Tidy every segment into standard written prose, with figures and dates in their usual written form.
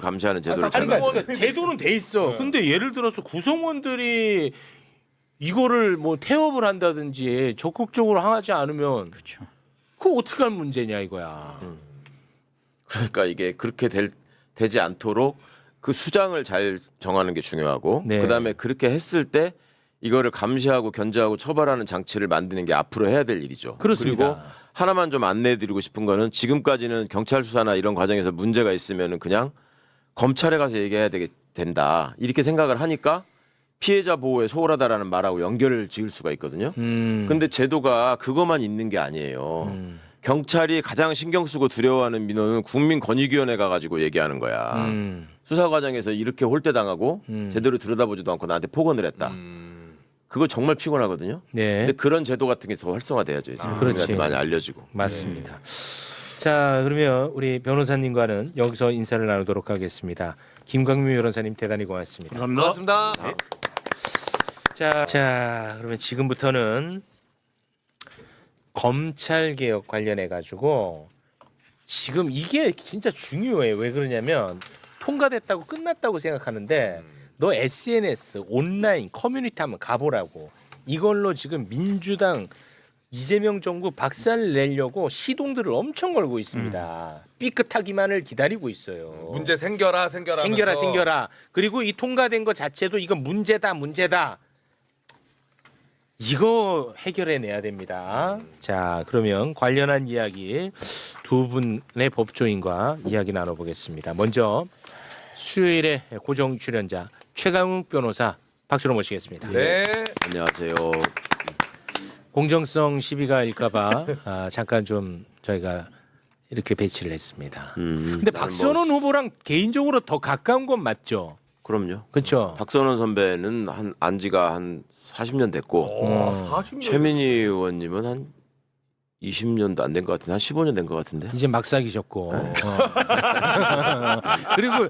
감시하는 제도를 아니, 잘 그러니까 제도는 돼 있어. 근데 예를 들어서 구성원들이 이거를 뭐 태업을 한다든지 적극적으로 하지 않으면 그렇죠. 그거 어떻게 할 문제냐 이거야. 그러니까 이게 그렇게 되지 않도록 그 수장을 잘 정하는 게 중요하고 네. 그다음에 그렇게 했을 때 이거를 감시하고 견제하고 처벌하는 장치를 만드는 게 앞으로 해야 될 일이죠. 그렇습니다. 그리고 하나만 좀 안내해드리고 싶은 거는 지금까지는 경찰 수사나 이런 과정에서 문제가 있으면은 그냥 검찰에 가서 얘기해야 된다 이렇게 생각을 하니까 피해자 보호에 소홀하다라는 말하고 연결을 지을 수가 있거든요. 근데 제도가 그것만 있는 게 아니에요. 경찰이 가장 신경 쓰고 두려워하는 민원은 국민권익위원회 가가지고 얘기하는 거야. 수사 과정에서 이렇게 홀대당하고 제대로 들여다보지도 않고 나한테 폭언을 했다. 그거 정말 피곤하거든요. 네. 근데 그런 제도 같은 게 더 활성화돼야죠. 이제 그렇지. 국민한테 많이 알려지고. 맞습니다. 자, 그러면 우리 변호사님과는 여기서 인사를 나누도록 하겠습니다. 김광민 변호사님 대단히 고맙습니다. 감사합니다. 자, 그러면 지금부터는 검찰 개혁 관련해 가지고 지금 이게 진짜 중요해. 왜 그러냐면 통과됐다고 끝났다고 생각하는데 너 SNS, 온라인, 커뮤니티 한번 가보라고. 이걸로 지금 민주당 이재명 정부 박살 내려고 시동들을 엄청 걸고 있습니다. 삐끗하기만을 기다리고 있어요. 문제 생겨라. 생겨라. 그리고 이 통과된 것 자체도 이건 문제다. 이거 해결해내야 됩니다. 자, 그러면 관련한 이야기 두 분의 법조인과 이야기 나눠보겠습니다. 먼저 수요일에 고정 출연자 최강욱 변호사 박수로 모시겠습니다. 네. 안녕하세요. 공정성 시비가 일까봐 잠깐 좀 저희가 이렇게 배치를 했습니다. 근데 박선원 후보랑 개인적으로 더 가까운 건 맞죠? 그럼요. 그렇죠? 박선원 선배는 한 안지가 한 40년 됐고 40년. 최민희 의원님은 한 20년도 안 된 것 같은데 한 15년 된 것 같은데. 이제 막사기셨고 그리고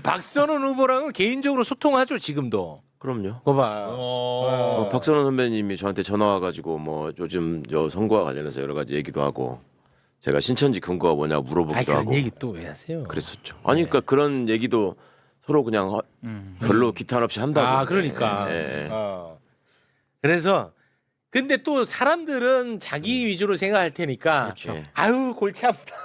박선원 후보랑은 개인적으로 소통하죠 지금도. 그럼요. 봐봐. 박선원 선배님이 저한테 전화 와가지고 뭐 요즘 저 선거와 관련해서 여러 가지 얘기도 하고 제가 신천지 근거가 뭐냐 물어보기도 그런 하고 얘기 또 왜 하세요? 그랬었죠. 아니 그러니까 그런 얘기도 서로 그냥 별로 기탄 없이 한다고. 아 그러니까. 예. 그래서 근데 또 사람들은 자기 위주로 생각할 테니까 예. 아유 골치 아프다.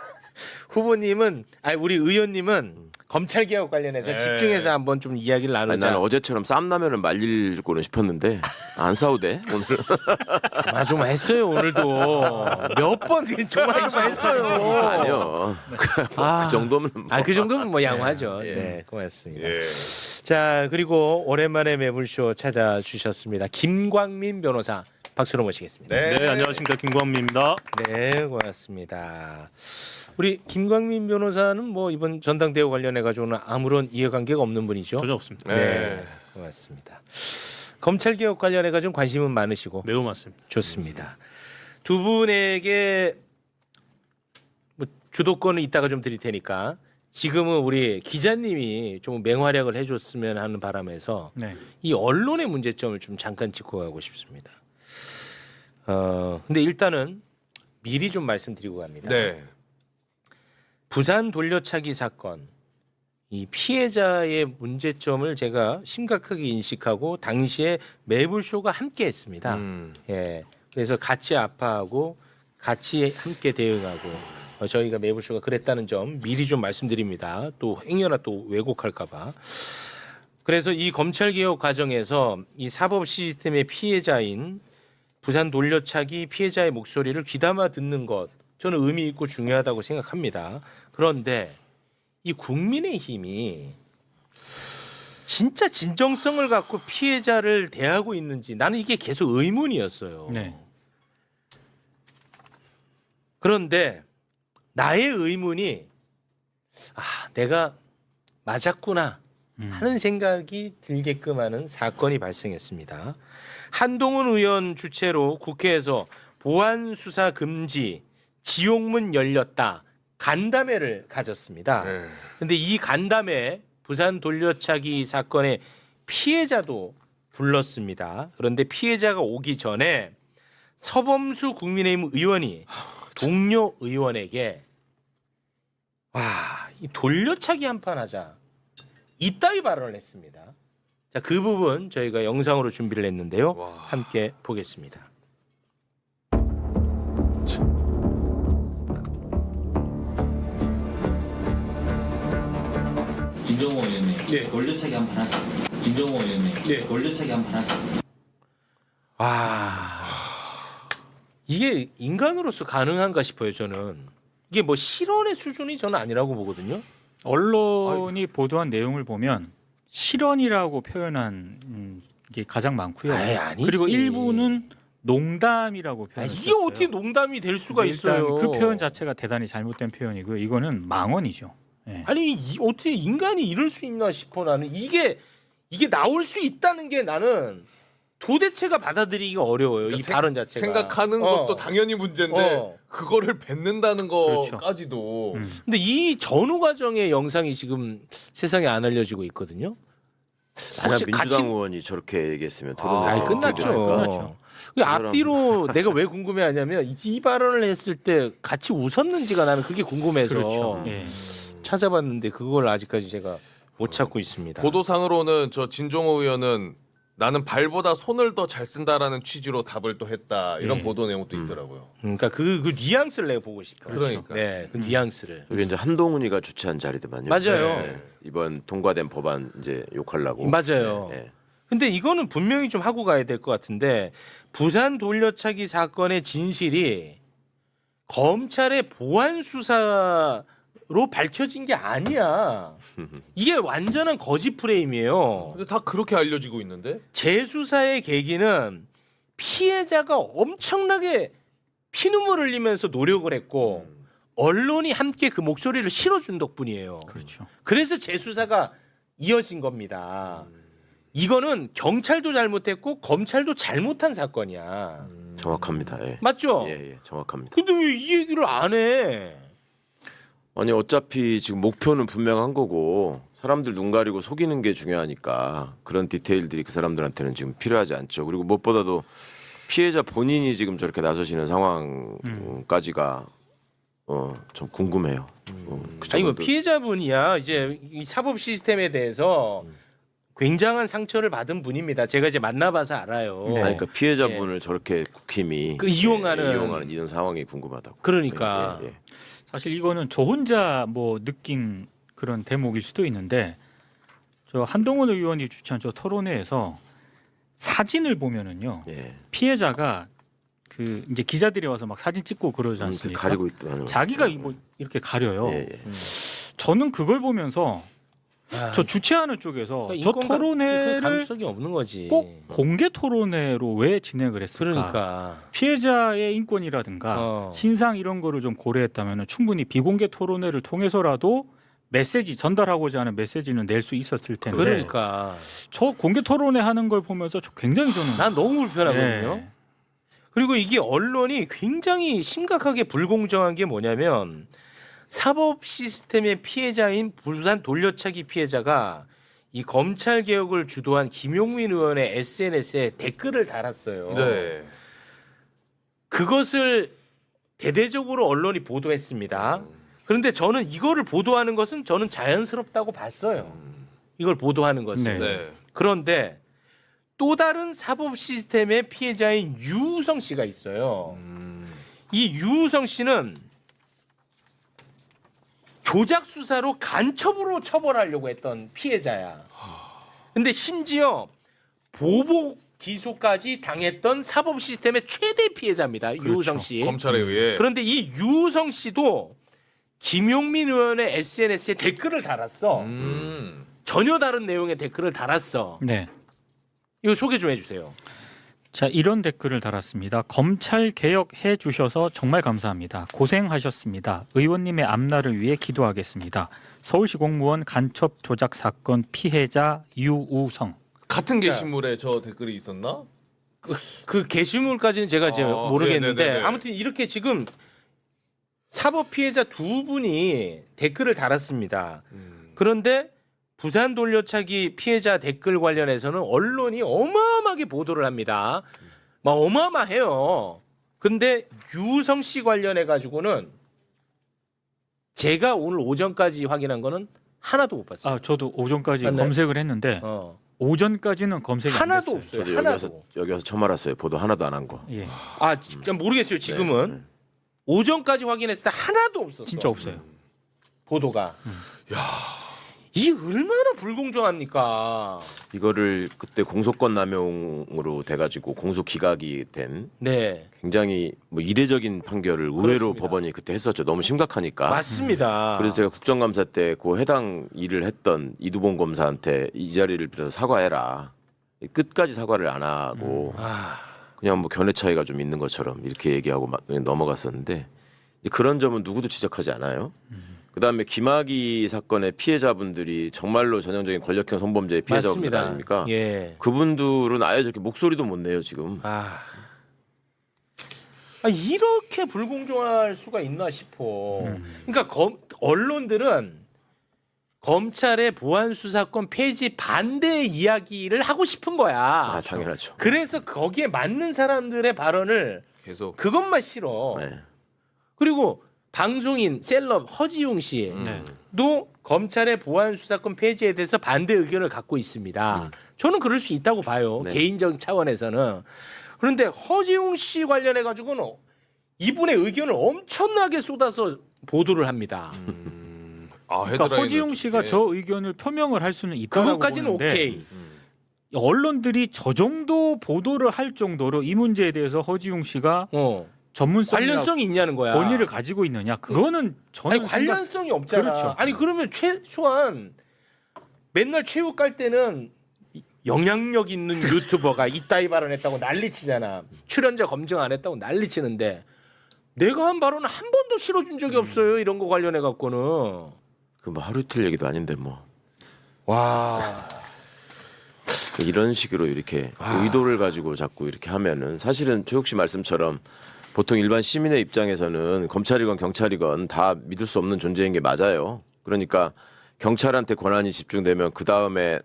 후보님은 우리 의원님은 검찰 개혁 관련해서 집중해서 한번 좀 이야기를 아니, 나누자. 나는 어제처럼 쌈라면을 말리고는 싶었는데 안 싸우대 오늘. 조마조마했어요 오늘도 몇 번 조마조마했어요. 아니요. 그 정도면. 뭐. 그 정도면 뭐 양호하죠. 예. 네, 고맙습니다. 예. 자 그리고 오랜만에 매불쇼 찾아주셨습니다. 김광민 변호사 박수로 모시겠습니다. 네. 안녕하십니까 김광민입니다. 네, 고맙습니다. 우리 김광민 변호사는 뭐 이번 전당대회 관련해 가지고는 아무런 이해관계가 없는 분이죠. 전혀 없습니다. 네, 고맙습니다. 검찰 개혁 관련해 가지고 관심은 많으시고 매우 많습니다. 좋습니다. 두 분에게 뭐 주도권은 이따가 좀 드릴 테니까 지금은 우리 기자님이 좀 맹활약을 해줬으면 하는 바람에서 네. 이 언론의 문제점을 좀 잠깐 짚고 가고 싶습니다. 근데 일단은 미리 좀 말씀드리고 갑니다. 네. 부산 돌려차기 사건 이 피해자의 문제점을 제가 심각하게 인식하고 당시에 매불쇼가 함께했습니다. 예, 그래서 같이 아파하고 같이 함께 대응하고 저희가 매불쇼가 그랬다는 점 미리 좀 말씀드립니다. 또 행여나 또 왜곡할까봐. 그래서 이 검찰 개혁 과정에서 이 사법 시스템의 피해자인 부산 돌려차기 피해자의 목소리를 귀담아 듣는 것 저는 의미 있고 중요하다고 생각합니다. 그런데 이 국민의힘이 진짜 진정성을 갖고 피해자를 대하고 있는지 나는 이게 계속 의문이었어요. 네. 그런데 나의 의문이 내가 맞았구나 하는 생각이 들게끔 하는 사건이 발생했습니다. 한동훈 의원 주최로 국회에서 보안 수사 금지 지옥문 열렸다 간담회를 가졌습니다. 그런데 이 간담회 부산 돌려차기 사건의 피해자도 불렀습니다. 그런데 피해자가 오기 전에 서범수 국민의힘 의원이 동료 의원에게 와, 이 돌려차기 한판 하자. 이따위 발언을 했습니다. 자, 그 부분 저희가 영상으로 준비를 했는데요. 와. 함께 보겠습니다. 김정호 의원님, 네. 돌려차기 한판 하자. 김정호 의원님, 네. 돌려차기 한판 하자. 와, 이게 인간으로서 가능한가 싶어요. 저는 이게 뭐 실언의 수준이 저는 아니라고 보거든요. 언론이 보도한 내용을 보면 실언이라고 표현한 게 가장 많고요. 아이, 아니지. 그리고 일부는 농담이라고 아, 표현했어요. 이게 어떻게 농담이 될 수가 있어요? 그 표현 자체가 대단히 잘못된 표현이고요. 이거는 망언이죠. 예. 아니 어떻게 인간이 이럴 수 있나 싶어. 나는 이게 나올 수 있다는 게 나는 도대체가 받아들이기가 어려워요. 그러니까 이 발언 자체가. 생각하는 것도 당연히 문제인데 그거를 뱉는다는 그렇죠. 거까지도 근데 이 전후 과정의 영상이 지금 세상에 안 알려지고 있거든요. 만약 혹시 민주당 같이- 의원이 저렇게 얘기했으면 아, 토론회에서 아이 아, 끝났죠. 어떻게 됐을까? 끝났죠. 그 앞뒤로 내가 왜 궁금해하냐면 이 발언을 했을 때 같이 웃었는지가 나는 그게 궁금해서 그렇죠. 예. 찾아봤는데 그걸 아직까지 제가 못 찾고 있습니다. 보도상으로는 저 진종호 의원은 나는 발보다 손을 더 잘 쓴다라는 취지로 답을 또 했다 이런 네. 보도 내용도 있더라고요. 그러니까 그 뉘앙스를 내가 보고 싶어요. 그러니까. 네, 그 뉘앙스를. 여기 이제 한동훈이가 주최한 자리더만요. 맞아요. 이번 통과된 법안 이제 욕하려고. 맞아요. 네, 네. 근데 이거는 분명히 좀 하고 가야 될 것 같은데 부산 돌려차기 사건의 진실이 검찰의 보안 수사로 밝혀진 게 아니야. 이게 완전한 거짓 프레임이에요. 근데 다 그렇게 알려지고 있는데 재수사의 계기는 피해자가 엄청나게 피눈물 흘리면서 노력을 했고 언론이 함께 그 목소리를 실어준 덕분이에요. 그렇죠. 그래서 재수사가 이어진 겁니다. 이거는 경찰도 잘못했고 검찰도 잘못한 사건이야. 정확합니다. 예. 맞죠? 예, 정확합니다. 근데 왜 이 얘기를 안 해? 아니 어차피 지금 목표는 분명한 거고 사람들 눈 가리고 속이는 게 중요하니까 그런 디테일들이 그 사람들한테는 지금 필요하지 않죠. 그리고 무엇보다도 피해자 본인이 지금 저렇게 나서시는 상황까지가 좀 궁금해요. 그 아니 뭐 점도- 피해자분이야 이제 이 사법 시스템에 대해서 굉장한 상처를 받은 분입니다. 제가 이제 만나봐서 알아요. 네. 아니, 그러니까 피해자분을 저렇게 국힘이 그 이용하는 이런 상황이 궁금하다고. 그러니까. 예, 예. 사실 이거는 저 혼자 뭐 느낀 그런 대목일 수도 있는데 저 한동훈 의원이 주최한 저 토론회에서 사진을 보면은요 예. 피해자가 그 이제 기자들이 와서 막 사진 찍고 그러지 않습니까? 가리고 있더만. 자기가 뭐 이렇게 가려요. 예, 예. 저는 그걸 보면서 아, 저 주최하는 쪽에서 그러니까 저 인권 그 토론회를 감수성이 없는 거지. 꼭 공개 토론회로 왜 진행을 했을까? 그러니까. 피해자의 인권이라든가 신상 이런 거를 좀 고려했다면 충분히 비공개 토론회를 통해서라도 메시지 전달하고자 하는 메시지는 낼 수 있었을 텐데 그러니까. 저 공개 토론회 하는 걸 보면서 저 굉장히 저는 난 너무 불편하거든요. 예. 그리고 이게 언론이 굉장히 심각하게 불공정한 게 뭐냐면 사법 시스템의 피해자인 부산 돌려차기 피해자가 이 검찰 개혁을 주도한 김용민 의원의 SNS에 댓글을 달았어요. 네. 그것을 대대적으로 언론이 보도했습니다. 그런데 저는 이거를 보도하는 것은 저는 자연스럽다고 봤어요. 이걸 보도하는 것은. 네. 네. 그런데 또 다른 사법 시스템의 피해자인 유우성 씨가 있어요. 이 유우성 씨는 조작 수사로 간첩으로 처벌하려고 했던 피해자야. 근데 심지어 보복 기소까지 당했던 사법 시스템의 최대 피해자입니다. 그렇죠. 유우성 씨. 검찰에 의해 그런데 이 유우성 씨도 김용민 의원의 SNS에 댓글을 달았어. 전혀 다른 내용의 댓글을 달았어. 네. 이거 소개 좀 해주세요. 자, 이런 댓글을 달았습니다. 검찰 개혁해 주셔서 정말 감사합니다. 고생하셨습니다. 의원님의 앞날을 위해 기도하겠습니다. 서울시 공무원 간첩 조작 사건 피해자 유우성. 같은 게시물에 저 댓글이 있었나? 그 게시물까지는 제가 이제 아, 모르겠는데 네네네네. 아무튼 이렇게 지금 사법 피해자 두 분이 댓글을 달았습니다. 그런데 부산 돌려차기 피해자 댓글 관련해서는 언론이 어마어마하게 보도를 합니다. 막 어마어마해요. 근데 유성 씨 관련해 가지고는 제가 오늘 오전까지 확인한 거는 하나도 못 봤어요. 아 저도 오전까지 맞나요? 검색을 했는데 오전까지는 검색이 하나도 안 됐어요. 없어요. 저도 하나도. 여기 와서 처음 알았어요. 보도 하나도 안 한 거. 예, 아 진짜 모르겠어요. 지금은 네. 오전까지 확인했을 때 하나도 없었어. 진짜 없어요. 보도가. 이게 얼마나 불공정합니까? 이거를 그때 공소권 남용으로 돼가지고 공소 기각이 된 네, 굉장히 뭐 이례적인 판결을 의외로 그렇습니다. 법원이 그때 했었죠. 너무 심각하니까. 맞습니다. 그래서 제가 국정감사 때 그 해당 일을 했던 이두봉 검사한테 이 자리를 빌어서 사과해라. 끝까지 사과를 안 하고 아, 그냥 뭐 견해 차이가 좀 있는 것처럼 이렇게 얘기하고 막 넘어갔었는데 이제 그런 점은 누구도 지적하지 않아요. 그다음에 김학의 사건의 피해자분들이 정말로 전형적인 권력형 성범죄의 피해자분들 맞습니다. 아닙니까? 예. 그분들은 아예 저렇게 목소리도 못 내요 지금. 이렇게 불공정할 수가 있나 싶어. 그러니까 언론들은 검찰의 보안 수사권 폐지 반대 이야기를 하고 싶은 거야. 아 당연하죠. 그래서 거기에 맞는 사람들의 발언을 계속 그것만 싫어. 네. 그리고 방송인 셀럽 허지웅 씨도 네. 검찰의 보안 수사권 폐지에 대해서 반대 의견을 갖고 있습니다. 저는 그럴 수 있다고 봐요. 네. 개인적인 차원에서는. 그런데 허지웅 씨 관련해 가지고는 이분의 의견을 엄청나게 쏟아서 보도를 합니다. 그러니까 허지웅 씨가 저 의견을 표명을 할 수는 있다고 그것까지는 보는데 오케이. 언론들이 저 정도 보도를 할 정도로 이 문제에 대해서 허지웅 씨가 전문성이나 관련성이 있냐는 거야. 권위를 가지고 있느냐? 그거는 저는 아니 관련성이 없잖아. 그렇죠. 아니 그러면 최소한 맨날 체육 갈 때는 영향력 있는 유튜버가 이따위 발언했다고 난리치잖아. 출연자 검증 안 했다고 난리치는데 내가 한 발언은 한 번도 실어준 적이 없어요. 이런 거 관련해 갖고는. 그 뭐 하루 이틀 얘기도 아닌데 뭐 와. 이런 식으로 이렇게 의도를 가지고 자꾸 이렇게 하면은 사실은 최욱 씨 말씀처럼 보통 일반 시민의 입장에서는 검찰이건 경찰이건 다 믿을 수 없는 존재인 게 맞아요. 그러니까 경찰한테 권한이 집중되면 그 다음에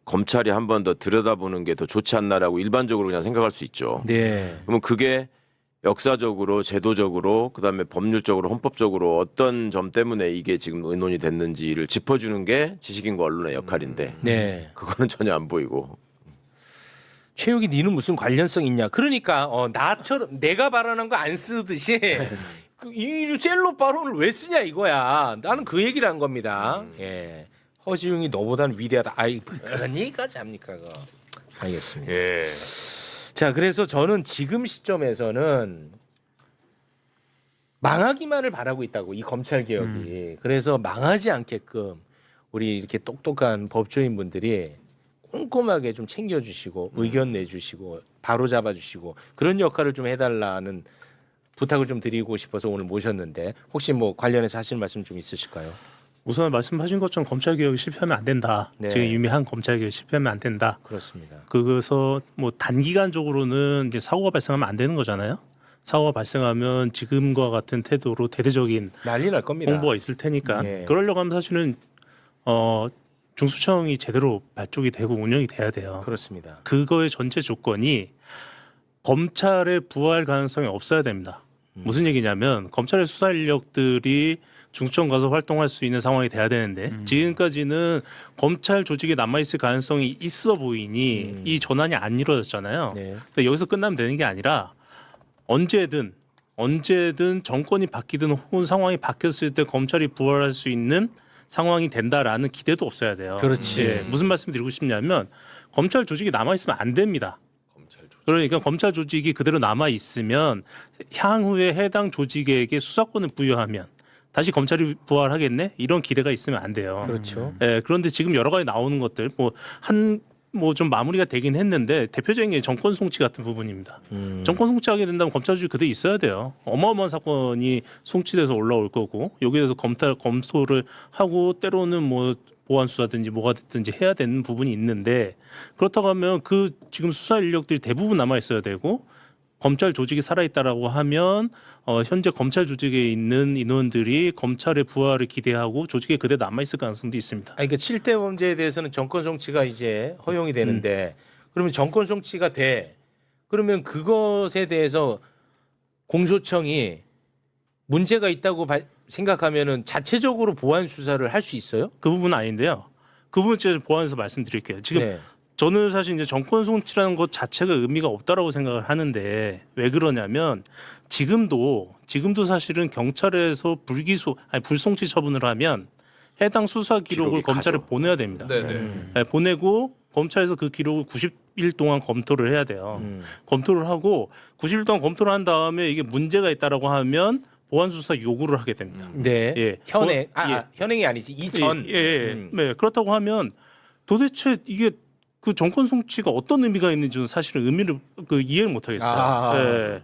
검찰이 한 번 더 들여다보는 게 더 좋지 않나라고 일반적으로 그냥 생각할 수 있죠. 네. 그러면 그게 역사적으로, 제도적으로, 그다음에 법률적으로, 헌법적으로 어떤 점 때문에 이게 지금 의논이 됐는지를 짚어주는 게 지식인과 언론의 역할인데 네. 그거는 전혀 안 보이고. 최욱이 니는 무슨 관련성 있냐? 그러니까 나처럼 내가 발언한 거 안 쓰듯이 이 셀럽 발언을 왜 쓰냐 이거야. 나는 그 얘기를 한 겁니다. 예. 허지웅이 너보다는 위대하다. 아이 그런 얘기까지 합니까? 그거. 알겠습니다. 예. 자, 그래서 저는 지금 시점에서는 망하기만을 바라고 있다고 이 검찰 개혁이. 그래서 망하지 않게끔 우리 이렇게 똑똑한 법조인분들이 꼼꼼하게 좀 챙겨주시고 의견 내주시고 바로 잡아주시고 그런 역할을 좀 해달라는 부탁을 좀 드리고 싶어서 오늘 모셨는데 혹시 뭐 관련해서 하실 말씀 좀 있으실까요? 우선 말씀하신 것처럼 검찰 개혁이 실패하면 안 된다. 네. 지금 이미 한 검찰 개혁이 실패하면 안 된다. 그렇습니다. 그래서 뭐 단기간적으로는 이제 사고가 발생하면 안 되는 거잖아요. 사고가 발생하면 지금과 같은 태도로 대대적인 난리 날 겁니다. 홍보가 있을 테니까 예. 그러려고 하면 사실은 중수청이 제대로 발족이 되고 운영이 돼야 돼요. 그렇습니다. 그거의 전체 조건이 검찰의 부활 가능성이 없어야 됩니다. 무슨 얘기냐면 검찰의 수사 인력들이 중청 가서 활동할 수 있는 상황이 돼야 되는데 지금까지는 검찰 조직에 남아있을 가능성이 있어 보이니 이 전환이 안 이루어졌잖아요. 네. 근데 여기서 끝나면 되는 게 아니라 언제든 정권이 바뀌든 혹은 상황이 바뀌었을 때 검찰이 부활할 수 있는 상황이 된다라는 기대도 없어야 돼요. 그렇지. 예, 무슨 말씀 드리고 싶냐면 검찰 조직이 남아있으면 안 됩니다. 검찰 조직. 그러니까 검찰 조직이 그대로 남아 있으면 향후에 해당 조직에게 수사권을 부여하면 다시 검찰이 부활하겠네 이런 기대가 있으면 안 돼요. 그렇죠. 예, 그런데 지금 여러 가지 나오는 것들 뭐 좀 마무리가 되긴 했는데 대표적인 게 정권 송치 같은 부분입니다. 정권 송치하게 된다면 검찰 조직 그대로 있어야 돼요. 어마어마한 사건이 송치돼서 올라올 거고 여기에 대해서 검토를 하고 때로는 뭐 보안 수사든지 뭐가 됐든지 해야 되는 부분이 있는데 그렇다고 하면 그 지금 수사 인력들이 대부분 남아 있어야 되고 검찰 조직이 살아있다라고 하면 현재 검찰 조직에 있는 인원들이 검찰의 부활을 기대하고 조직에 그대로 남아있을 가능성도 있습니다. 아니, 그러니까 7대 범죄에 대해서는 정권 송치가 이제 허용이 되는데 그러면 정권 송치가 돼. 그러면 그것에 대해서 공소청이 문제가 있다고 생각하면은 자체적으로 보완 수사를 할 수 있어요? 그 부분은 아닌데요. 그 부분 제가 보완해서 말씀드릴게요. 지금 네. 저는 사실 이제 정권 송치라는 것 자체가 의미가 없다라고 생각을 하는데 왜 그러냐면 지금도 사실은 경찰에서 불송치 처분을 하면 해당 수사 기록을 기록이 검찰에 가죠. 보내야 됩니다. 네네. 네, 보내고 검찰에서 그 기록을 90일 동안 검토를 해야 돼요. 검토를 하고 90일 동안 검토를 한 다음에 이게 문제가 있다라고 하면 보완 수사 요구를 하게 됩니다. 네. 예. 현행 예. 현행이 아니지 이전. 네, 그렇다고 하면 도대체 이게 그 정권 송치가 어떤 의미가 있는지는 사실은 의미를 이해를 못 하겠어요. 아. 예.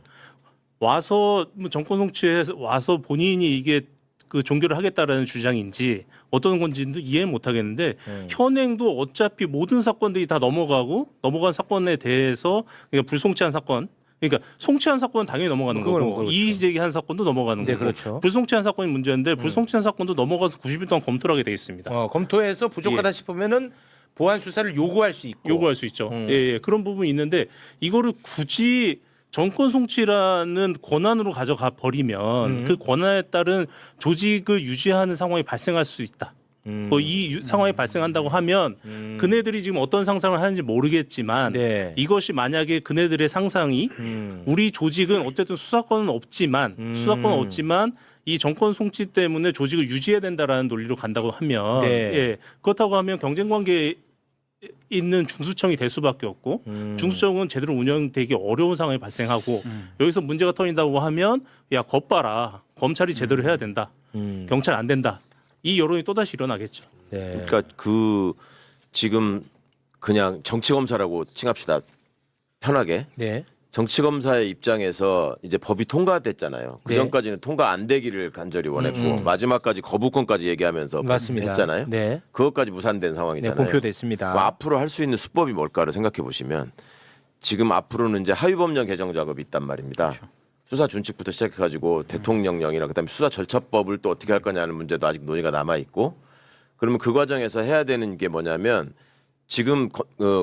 와서 뭐 정권 송치해서 와서 본인이 이게 그 종결을 하겠다라는 주장인지 어떤 건지도 이해를 못 하겠는데 현행도 어차피 모든 사건들이 다 넘어간 사건에 대해서 그러니까 불송치한 사건 그러니까 송치한 사건은 당연히 넘어가는 그건 거고 그렇죠. 이의 제기한 사건도 넘어가는 네, 거고 그렇죠. 불송치한 사건이 문제인데 불송치한 사건도 넘어가서 90일 동안 검토를 하게 돼 있습니다. 검토해서 부족하다 싶으면은 보완 수사를 요구할 수 있고. 요구할 수 있죠. 예, 그런 부분이 있는데 이거를 굳이 정권 송치라는 권한으로 가져가 버리면 그 권한에 따른 조직을 유지하는 상황이 발생할 수 있다. 상황이 발생한다고 하면 그네들이 지금 어떤 상상을 하는지 모르겠지만 네. 이것이 만약에 그네들의 상상이 우리 조직은 어쨌든 수사권은 없지만 이 정권 송치 때문에 조직을 유지해야 된다라는 논리로 간다고 하면 네. 예, 그렇다고 하면 경쟁 관계에 있는 중수청이 될 수밖에 없고 중수청은 제대로 운영되기 어려운 상황이 발생하고 여기서 문제가 터진다고 하면 야 겁봐라 검찰이 제대로 해야 된다 경찰 안 된다 이 여론이 또다시 일어나겠죠. 네. 그러니까 지금 그냥 정치 검사라고 칭합시다. 편하게. 네. 정치 검사의 입장에서 이제 법이 통과됐잖아요. 그 네. 전까지는 통과 안 되기를 간절히 원했고 마지막까지 거부권까지 얘기하면서 맞습니다. 했잖아요. 네. 그것까지 무산된 네, 상황이잖아요. 공표됐습니다. 그럼 앞으로 할 수 있는 수법이 뭘까를 생각해 보시면 지금 앞으로는 이제 하위법령 개정 작업이 있단 말입니다. 수사 준칙부터 시작해가지고 대통령령이나 그다음에 수사 절차법을 또 어떻게 할 거냐는 문제도 아직 논의가 남아 있고 그러면 그 과정에서 해야 되는 게 뭐냐면 지금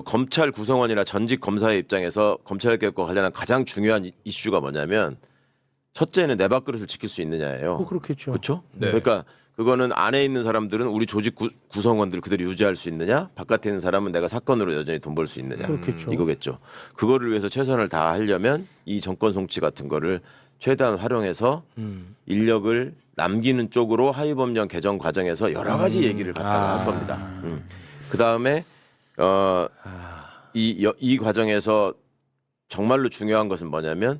검찰 구성원이나 전직 검사의 입장에서 검찰 개혁과 관련한 가장 중요한 이슈가 뭐냐면 첫째는 내 밥그릇을 지킬 수 있느냐예요. 그렇겠죠. 그렇죠? 네. 그러니까 그거는 안에 있는 사람들은 우리 조직 구성원들을 그대로 유지할 수 있느냐, 바깥에 있는 사람은 내가 사건으로 여전히 돈 벌 수 있느냐, 그렇겠죠. 이거겠죠. 그거를 위해서 최선을 다하려면 이 정권 송치 같은 거를 최대한 활용해서 인력을 남기는 쪽으로 하위법령 개정 과정에서 여러 가지 얘기를 갖다가 할 겁니다. 그 다음에 이 과정에서 정말로 중요한 것은 뭐냐면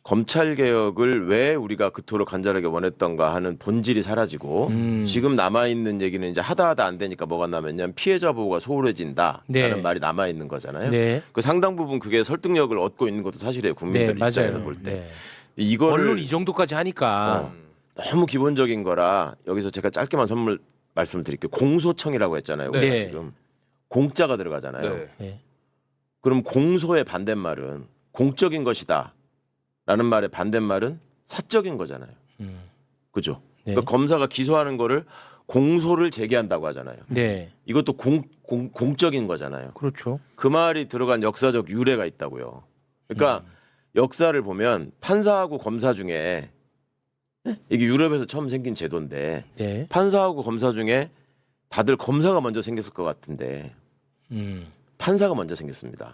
검찰 개혁을 왜 우리가 그토록 간절하게 원했던가 하는 본질이 사라지고 지금 남아 있는 얘기는 이제 하다 안 되니까 뭐가 남았냐면 피해자 보호가 소홀해진다라는 네. 말이 남아 있는 거잖아요. 네. 그 상당 부분 그게 설득력을 얻고 있는 것도 사실이에요. 네, 국민들 입장에서 맞아요. 볼 때. 네. 이거를 언론 이 정도까지 하니까 너무 기본적인 거라 여기서 제가 짧게만 말씀을 드릴게요. 공소청이라고 했잖아요. 우리가 네. 지금 공자가 들어가잖아요. 네. 네. 그럼 공소의 반대말은 공적인 것이다 라는 말의 반대말은 사적인 거잖아요. 그죠? 네. 그러니까 검사가 기소하는 거를 공소를 제기한다고 하잖아요. 네. 이것도 공적인 거잖아요. 그렇죠. 그 말이 들어간 역사적 유래가 있다고요. 그러니까 역사를 보면 판사하고 검사 중에 이게 유럽에서 처음 생긴 제도인데 네. 판사하고 검사 중에 다들 검사가 먼저 생겼을 것 같은데 판사가 먼저 생겼습니다.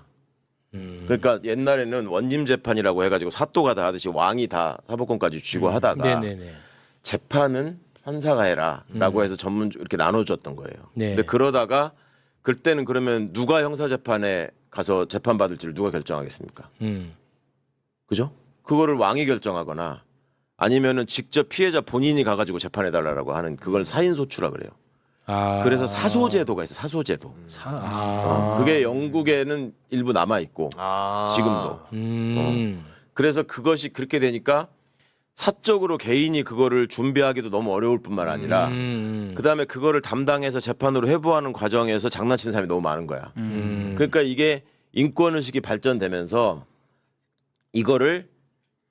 그러니까 옛날에는 원심 재판이라고 해가지고 사또가 다 하듯이 왕이 다 사법권까지 쥐고 하다가 네네네. 재판은 판사가 해라라고 해서 전문적으로 이렇게 나눠줬던 거예요. 네. 근데 그러다가 그때는 그러면 누가 형사 재판에 가서 재판 받을지를 누가 결정하겠습니까? 그죠? 그거를 왕이 결정하거나 아니면은 직접 피해자 본인이 가가지고 재판해 달라고 하는 그걸 사인소추라 그래요. 그래서 사소제도가 있어. 사소제도. 그게 영국에는 일부 남아 있고 지금도. 그래서 그것이 그렇게 되니까 사적으로 개인이 그거를 준비하기도 너무 어려울 뿐만 아니라 그다음에 그거를 담당해서 재판으로 회부하는 과정에서 장난치는 사람이 너무 많은 거야. 그러니까 이게 인권의식이 발전되면서 이거를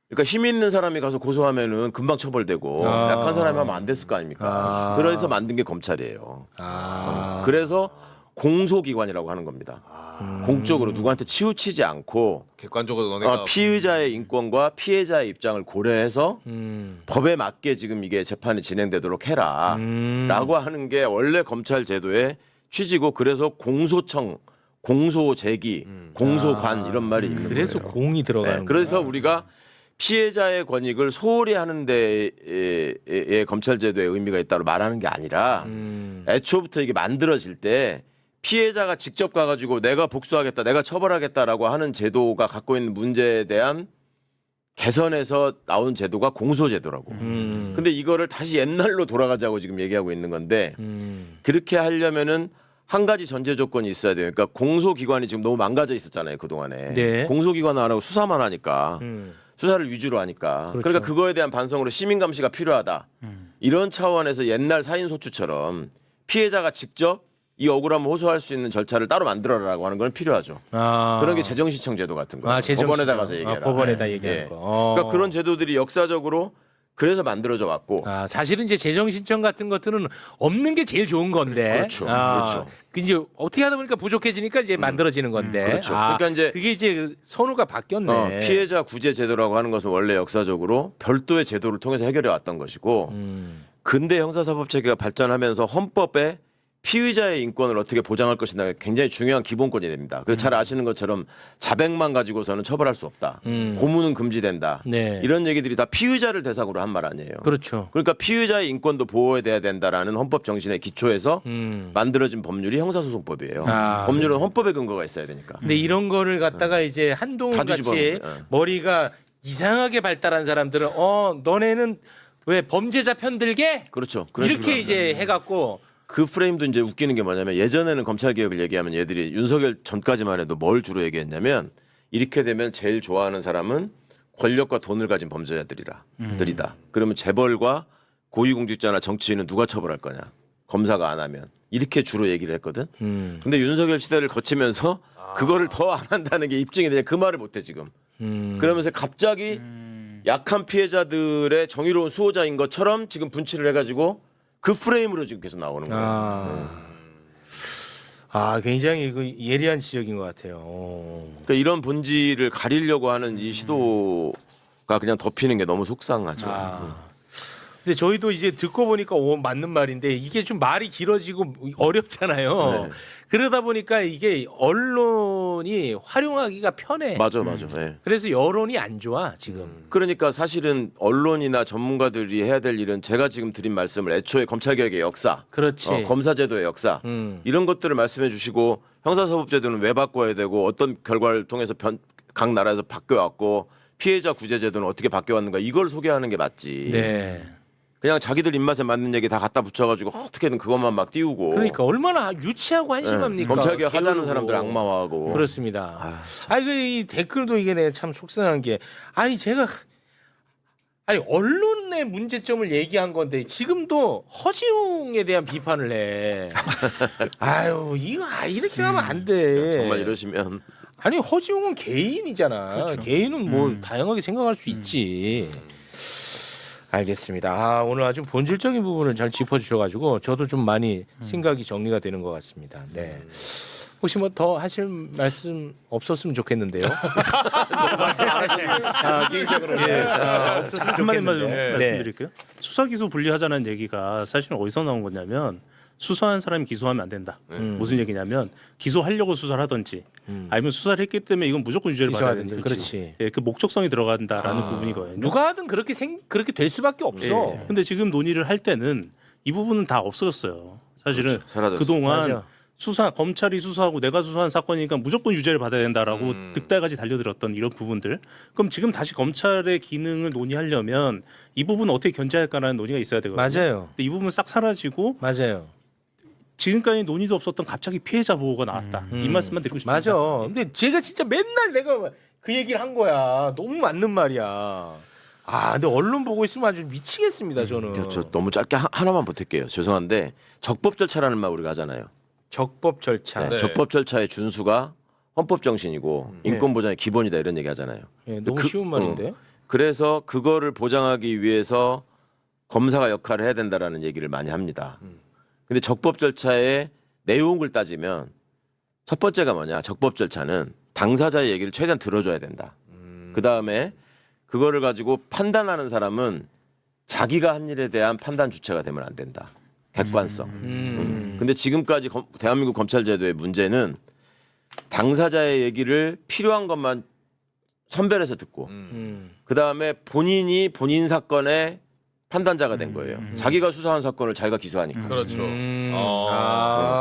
그러니까 힘 있는 사람이 가서 고소하면은 금방 처벌되고 약한 사람이 하면 안 됐을 거 아닙니까? 그래서 만든 게 검찰이에요. 그래서 공소기관이라고 하는 겁니다. 공적으로 누구한테 치우치지 않고 객관적으로 너네가 피의자의 인권과 피해자의 입장을 고려해서 법에 맞게 지금 이게 재판이 진행되도록 해라라고 하는 게 원래 검찰 제도의 취지고 그래서 공소청, 공소 제기, 공소관 이런 말이 있는 그래서 거예요. 공이 들어가는 네, 그래서 우리가 피해자의 권익을 소홀히 하는 데에 검찰 제도의 의미가 있다고 말하는 게 아니라 애초부터 이게 만들어질 때 피해자가 직접 가가지고 내가 복수하겠다, 내가 처벌하겠다라고 하는 제도가 갖고 있는 문제에 대한 개선에서 나온 제도가 공소제도라고. 근데 이거를 다시 옛날로 돌아가자고 지금 얘기하고 있는 건데 그렇게 하려면은 한 가지 전제 조건이 있어야 돼요. 그러니까 공소기관이 지금 너무 망가져 있었잖아요, 그동안에. 네. 공소기관 안 하고 수사만 하니까. 수사를 위주로 하니까. 그렇죠. 그러니까 그거에 대한 반성으로 시민 감시가 필요하다. 이런 차원에서 옛날 사인 소추처럼 피해자가 직접 이 억울함을 호소할 수 있는 절차를 따로 만들어라라고 하는 건 필요하죠. 그런 게 재정시청 제도 같은 거예요. 법원에다 가서 얘기해라. 법원에다 얘기하는 예. 거. 그러니까 그런 제도들이 역사적으로 그래서 만들어져 왔고. 사실은 이제 재정 신청 같은 것들은 없는 게 제일 좋은 건데. 그렇죠. 그렇죠. 그 이제 어떻게 하다 보니까 부족해지니까 이제 만들어지는 건데. 그렇죠. 그러니까 이제 그게 이제 선호가 바뀌었네. 피해자 구제 제도라고 하는 것은 원래 역사적으로 별도의 제도를 통해서 해결해 왔던 것이고 근대 형사사법 체계가 발전하면서 헌법에 피의자의 인권을 어떻게 보장할 것이냐 굉장히 중요한 기본권이 됩니다. 그래서 잘 아시는 것처럼 자백만 가지고서는 처벌할 수 없다. 고문은 금지된다. 네. 이런 얘기들이 다 피의자를 대상으로 한 말 아니에요. 그렇죠. 그러니까 피의자의 인권도 보호해야 된다라는 헌법 정신에 기초해서 만들어진 법률이 형사소송법이에요. 법률은 헌법에 근거가 있어야 되니까. 근데 이런 거를 갖다가 이제 한동훈 다 같이 뒤집어놓은 거예요. 머리가 이상하게 발달한 사람들은 너네는 왜 범죄자 편들게? 그렇죠. 그런 이렇게 식으로 이제 해갖고 그 프레임도 이제 웃기는 게 뭐냐면 예전에는 검찰 개혁을 얘기하면 얘들이 윤석열 전까지만 해도 뭘 주로 얘기했냐면 이렇게 되면 제일 좋아하는 사람은 권력과 돈을 가진 범죄자들이다. 그러면 재벌과 고위공직자나 정치인은 누가 처벌할 거냐? 검사가 안 하면 이렇게 주로 얘기를 했거든. 근데 윤석열 시대를 거치면서 그거를 더 안 한다는 게 입증이 되냐? 그 말을 못해 지금. 그러면서 갑자기 약한 피해자들의 정의로운 수호자인 것처럼 지금 분칠을 해가지고. 그 프레임으로 지금 계속 나오는 거예요. 굉장히 그 예리한 지적인 것 같아요. 그러니까 이런 본질을 가리려고 하는 이 시도가 그냥 덮이는 게 너무 속상하죠. 근데 저희도 이제 듣고 보니까 맞는 말인데 이게 좀 말이 길어지고 어렵잖아요. 네. 그러다 보니까 이게 언론이 활용하기가 편해. 맞아. 네. 그래서 여론이 안 좋아 지금. 그러니까 사실은 언론이나 전문가들이 해야 될 일은 제가 지금 드린 말씀을 애초에 검찰개혁의 역사, 그렇지. 검사제도의 역사 이런 것들을 말씀해 주시고 형사사법제도는 왜 바꿔야 되고 어떤 결과를 통해서 각 나라에서 바뀌어왔고 피해자 구제제도는 어떻게 바뀌어왔는가 이걸 소개하는 게 맞지. 네. 그냥 자기들 입맛에 맞는 얘기 다 갖다 붙여가지고 어떻게든 그것만 막 띄우고. 그러니까 얼마나 유치하고 한심합니까? 검찰개혁 하자는 게으르고. 사람들 악마화하고. 그렇습니다. 이 댓글도 이게 내가 참 속상한 게 제가 언론의 문제점을 얘기한 건데 지금도 허지웅에 대한 비판을 해. 이거 이렇게 하면 안 돼. 정말 이러시면 허지웅은 개인이잖아. 그렇죠. 개인은 뭐 다양하게 생각할 수 있지. 알겠습니다. 오늘 아주 본질적인 부분을 잘 짚어주셔가지고 저도 좀 많이 생각이 정리가 되는 것 같습니다. 네. 혹시 뭐 더 하실 말씀 없었으면 좋겠는데요. 개인적으로 없었으면 한마디만 좀 좋겠는데. 말씀드릴게요. 수사 기소 분리하자는 얘기가 사실은 어디서 나온 거냐면 수사한 사람이 기소하면 안 된다. 무슨 얘기냐면 기소하려고 수사를 하든지 아니면 수사를 했기 때문에 이건 무조건 유죄를 받아야 된다. 그렇지. 예, 그 목적성이 들어간다라는 부분이거든요. 누가 하든 그렇게 될 수밖에 없어. 예. 근데 지금 논의를 할 때는 이 부분은 다 없어졌어요. 사실은 그렇죠. 사라졌어요. 그동안 맞아. 검찰이 수사하고 내가 수사한 사건이니까 무조건 유죄를 받아야 된다라고 득달까지 달려들었던 이런 부분들. 그럼 지금 다시 검찰의 기능을 논의하려면 이 부분을 어떻게 견제할까라는 논의가 있어야 되거든요. 맞아요. 근데 이 부분 싹 사라지고 맞아요. 지금까지 논의도 없었던 갑자기 피해자 보호가 나왔다. 이 말씀만 드리고 싶습니다. 맞아. 근데 제가 진짜 맨날 내가 그 얘기를 한 거야. 너무 맞는 말이야. 근데 언론 보고 있으면 아주 미치겠습니다. 저는. 저 너무 짧게 하나만 보탤게요. 죄송한데 적법 절차라는 말 우리가 하잖아요. 적법 절차. 네. 적법 절차의 준수가 헌법 정신이고 인권 보장의 기본이다 이런 얘기 하잖아요. 예, 너무 쉬운 말인데. 그래서 그거를 보장하기 위해서 검사가 역할을 해야 된다라는 얘기를 많이 합니다. 근데 적법 절차의 내용을 따지면 첫 번째가 뭐냐? 적법 절차는 당사자의 얘기를 최대한 들어줘야 된다. 그 다음에 그거를 가지고 판단하는 사람은 자기가 한 일에 대한 판단 주체가 되면 안 된다. 객관성. 근데 지금까지 대한민국 검찰제도의 문제는 당사자의 얘기를 필요한 것만 선별해서 듣고 그 다음에 본인이 본인 사건의 판단자가 된 거예요. 자기가 수사한 사건을 자기가 기소하니까. 그렇죠.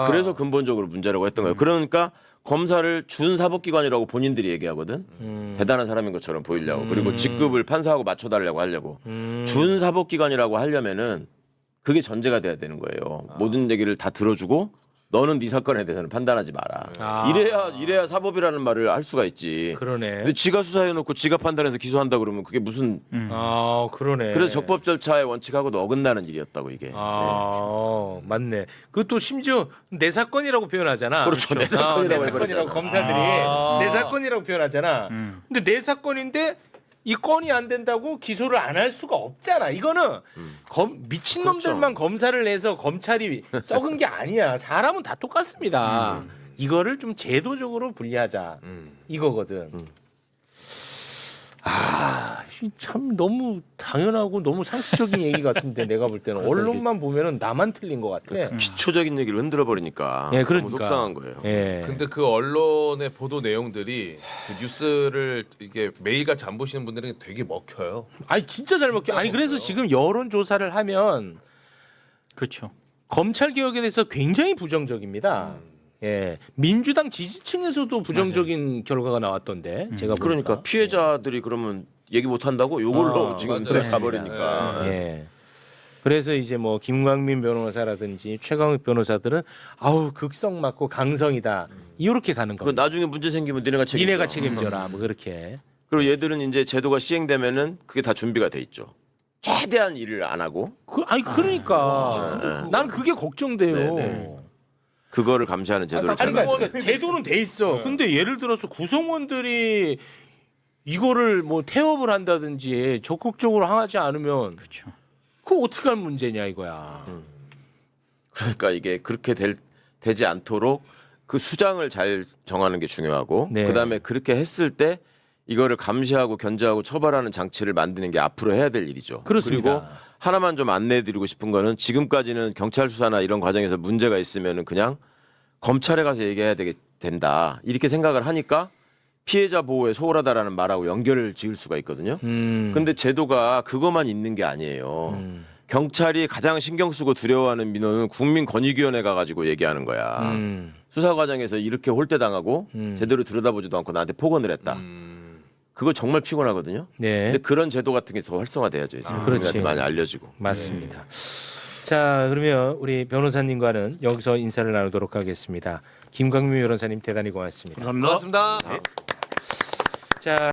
그래서 근본적으로 문제라고 했던 거예요. 그러니까 검사를 준사법기관이라고 본인들이 얘기하거든. 대단한 사람인 것처럼 보이려고. 그리고 직급을 판사하고 맞춰달라고 하려고. 준사법기관이라고 하려면은 그게 전제가 돼야 되는 거예요. 모든 얘기를 다 들어주고 너는 네 사건에 대해서는 판단하지 마라. 이래야 사법이라는 말을 할 수가 있지. 그러네. 근데 지가 수사해놓고 지가 판단해서 기소한다 그러면 그게 무슨 그러네. 그래서 적법 절차의 원칙하고도 어긋나는 일이었다고 이게. 맞네. 그것도 심지어 내 사건이라고 표현하잖아. 그렇죠. 내 사건이라고 내 해버렸잖아. 사건이라고 검사들이 내 사건이라고 표현하잖아. 근데 내 사건인데 이 건이 안 된다고 기소를 안 할 수가 없잖아. 이거는 미친 놈들만 검사를 해서 검찰이 썩은 게 아니야. 사람은 다 똑같습니다. 이거를 좀 제도적으로 분리하자. 이거거든. 참 너무 당연하고 너무 상식적인 얘기 같은데 내가 볼 때는 언론만 보면은 나만 틀린 것 같아. 기초적인 얘기를 흔들어 버리니까 예, 너무 그러니까. 속상한 거예요. 예. 근데 그 언론의 보도 내용들이 그 뉴스를 이게 매일같이 안 보시는 분들은 되게 먹혀요. 아니 진짜 잘 먹혀. 아니 그래서 지금 여론 조사를 하면 그렇죠. 검찰 개혁에 대해서 굉장히 부정적입니다. 예, 민주당 지지층에서도 부정적인 결과가 나왔던데 제가 그러니까 보니까. 피해자들이 그러면 얘기 못 한다고 요걸로 지금 맞아요. 가버리니까. 예. 그래서 이제 뭐 김광민 변호사라든지 최강욱 변호사들은 아우 극성 맞고 강성이다 이렇게 가는 그 겁니다. 나중에 문제 생기면 니네가 책임져. 니네가 책임져라 뭐 그렇게. 그리고 얘들은 이제 제도가 시행되면은 그게 다 준비가 돼 있죠. 최대한 일을 안 하고 아니 그러니까 난 그게 걱정돼요. 네. 그거를 감시하는 제도를 아니, 잘 그러니까 만들어야 돼. 제도는 돼 있어. 근데 예를 들어서 구성원들이 이거를 뭐 태업을 한다든지 적극적으로 하지 않으면 그렇죠. 그거 어떻게 할 문제냐 이거야. 그러니까 이게 그렇게 되지 않도록 그 수장을 잘 정하는 게 중요하고 네. 그다음에 그렇게 했을 때 이거를 감시하고 견제하고 처벌하는 장치를 만드는 게 앞으로 해야 될 일이죠. 그렇습니다. 그리고 하나만 좀 안내해드리고 싶은 거는 지금까지는 경찰 수사나 이런 과정에서 문제가 있으면은 그냥 검찰에 가서 얘기해야 된다 이렇게 생각을 하니까 피해자 보호에 소홀하다라는 말하고 연결을 지을 수가 있거든요. 근데 제도가 그것만 있는 게 아니에요. 경찰이 가장 신경 쓰고 두려워하는 민원은 국민권익위원회 가가지고 얘기하는 거야. 수사 과정에서 이렇게 홀대당하고 제대로 들여다보지도 않고 나한테 폭언을 했다. 그거 정말 피곤하거든요. 네. 근데 그런 제도 같은 게 더 활성화돼야죠. 이제 그렇지. 국민한테 많이 알려지고. 맞습니다. 자 그러면 우리 변호사님과는 여기서 인사를 나누도록 하겠습니다. 김광민 변호사님 대단히 고맙습니다. 감사합니다. 고맙습니다. 자.